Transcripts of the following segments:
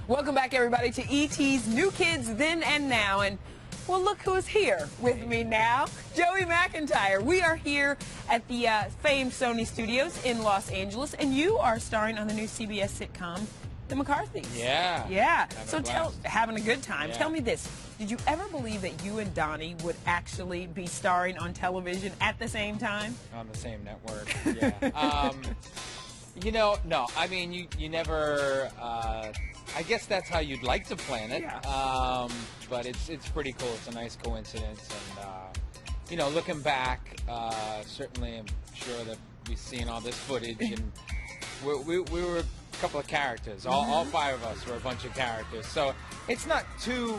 Welcome back, everybody, to ET's New Kids Then and Now. And, well, look who's here with me now. Joey McIntyre. We are here at the famed Sony Studios in Los Angeles, and you are starring on the new CBS sitcom, The McCarthys. Yeah. Yeah. So having a good time. Yeah. Tell me this. Did you ever believe that you and Donnie would actually be starring on television at the same time? On the same network, yeah. You know, no. I mean, you never... I guess that's how you'd like to plan it. Yeah. But it's pretty cool. It's a nice coincidence. And, you know, looking back, certainly I'm sure that we've seen all this footage. And we were a couple of characters. All five of us were a bunch of characters. So it's not too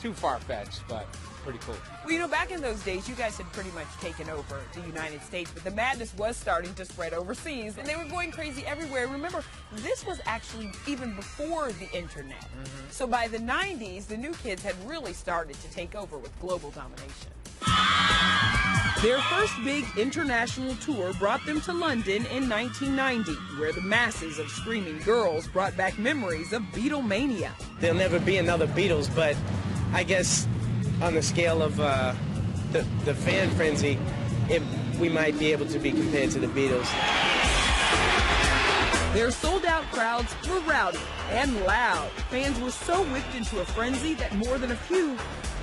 far-fetched, but pretty cool. Well, you know, back in those days, you guys had pretty much taken over the United States, but the madness was starting to spread overseas, and they were going crazy everywhere. Remember, this was actually even before the internet. So by the 90s, the new kids had really started to take over with global domination. Their first big international tour brought them to London in 1990, where the masses of screaming girls brought back memories of Beatlemania. There'll never be another Beatles, but I guess on the scale of the fan frenzy, we might be able to be compared to the Beatles. Their sold-out crowds were rowdy and loud. Fans were so whipped into a frenzy that more than a few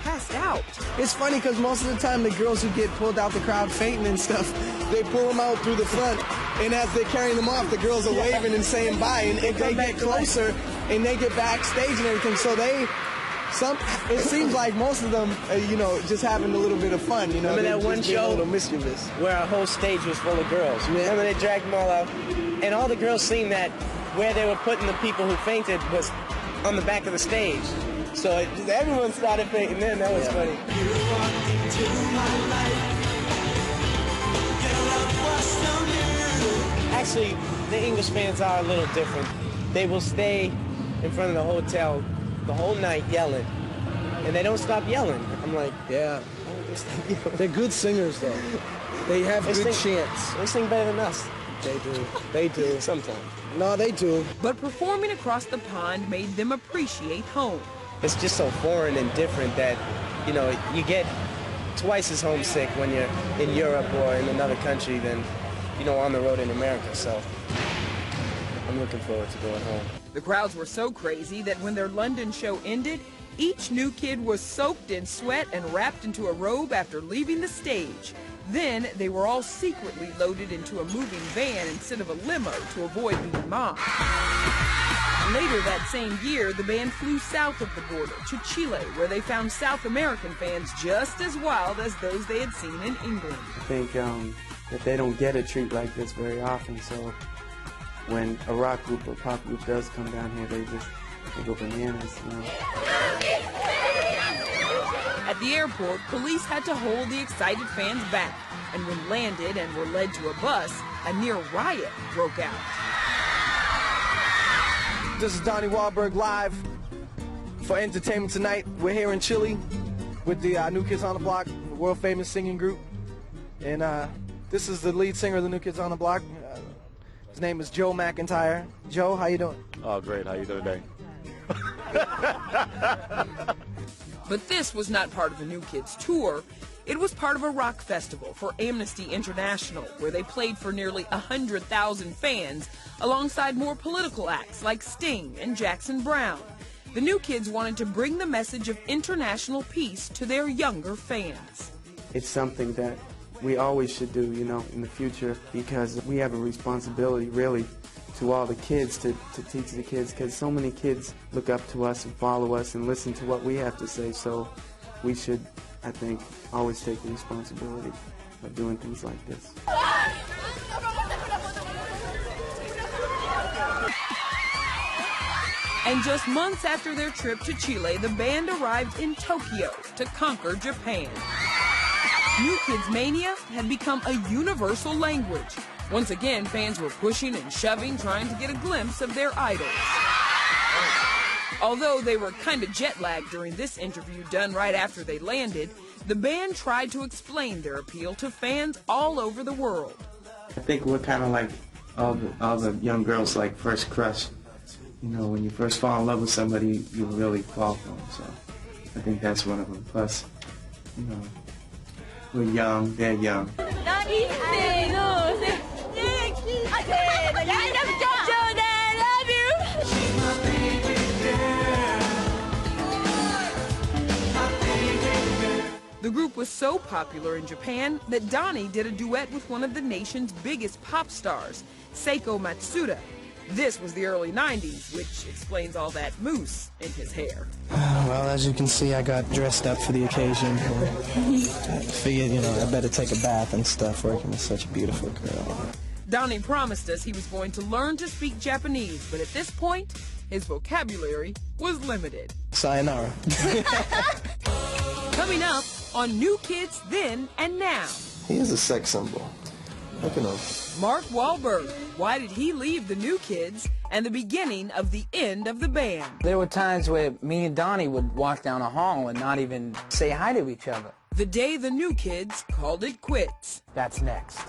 passed out. It's funny because most of the time the girls who get pulled out the crowd fainting and stuff, they pull them out through the front, and as they're carrying them off, the girls are waving and saying bye, and if they get closer and they get backstage and everything, so it seems like most of them, you know, just having a little bit of fun, you know. Remember that one show a little mischievous, where our whole stage was full of girls? Yeah. Remember they dragged them all out, and all the girls seen that where they were putting the people who fainted was on the back of the stage. So everyone started fainting then. That was funny. Actually, the English fans are a little different. They will stay in front of the hotel the whole night yelling, and they don't stop yelling. I'm like, yeah. They're good singers, though. They have good chants. They sing better than us. They do. They do. Sometimes. No, they do. But performing across the pond made them appreciate home. It's just so foreign and different that, you know, you get twice as homesick when you're in Europe or in another country than, you know, on the road in America. So I'm looking forward to going home. The crowds were so crazy that when their London show ended, each new kid was soaked in sweat and wrapped into a robe after leaving the stage. Then they were all secretly loaded into a moving van instead of a limo to avoid being mobbed. Later that same year, the band flew south of the border to Chile, where they found South American fans just as wild as those they had seen in England. I think that they don't get a treat like this very often, so when a rock group or pop group does come down here, they go bananas, you know. At the airport, police had to hold the excited fans back, and when landed and were led to a bus, a near riot broke out. This is Donnie Wahlberg live for Entertainment Tonight. We're here in Chile with the New Kids on the Block, the world-famous singing group. And this is the lead singer of the New Kids on the Block. His name is Joe McIntyre. Joe, how you doing? Oh, great. How you doing today? But this was not part of the New Kids tour. It was part of a rock festival for Amnesty International, where they played for nearly 100,000 fans, alongside more political acts like Sting and Jackson Browne. The New Kids wanted to bring the message of international peace to their younger fans. It's something that we always should do, you know, in the future, because we have a responsibility, really, to all the kids to teach the kids, because so many kids look up to us and follow us and listen to what we have to say. So we should, I think, always take the responsibility of doing things like this. And just months after their trip to Chile, the band arrived in Tokyo to conquer Japan. New Kids Mania had become a universal language. Once again, fans were pushing and shoving, trying to get a glimpse of their idols. Although they were kind of jet-lagged during this interview done right after they landed, the band tried to explain their appeal to fans all over the world. I think we're kind of like all the young girls' like first crush. you know, when you first fall in love with somebody, you really fall for them. So I think that's one of them. Plus, you know, we're young, they're young. The group was so popular in Japan that Donnie did a duet with one of the nation's biggest pop stars, Seiko Matsuda. This was the early 90s, which explains all that mousse in his hair. Well, as you can see, I got dressed up for the occasion. I figured, you know, I better take a bath and stuff working with such a beautiful girl. Donnie promised us he was going to learn to speak Japanese, but at this point, his vocabulary was limited. Sayonara. Coming up on New Kids Then and Now. He is a sex symbol. Look at him. Mark Wahlberg, why did he leave the New Kids, and the beginning of the end of the band? There were times where me and Donnie would walk down a hall and not even say hi to each other. The day the New Kids called it quits. That's next.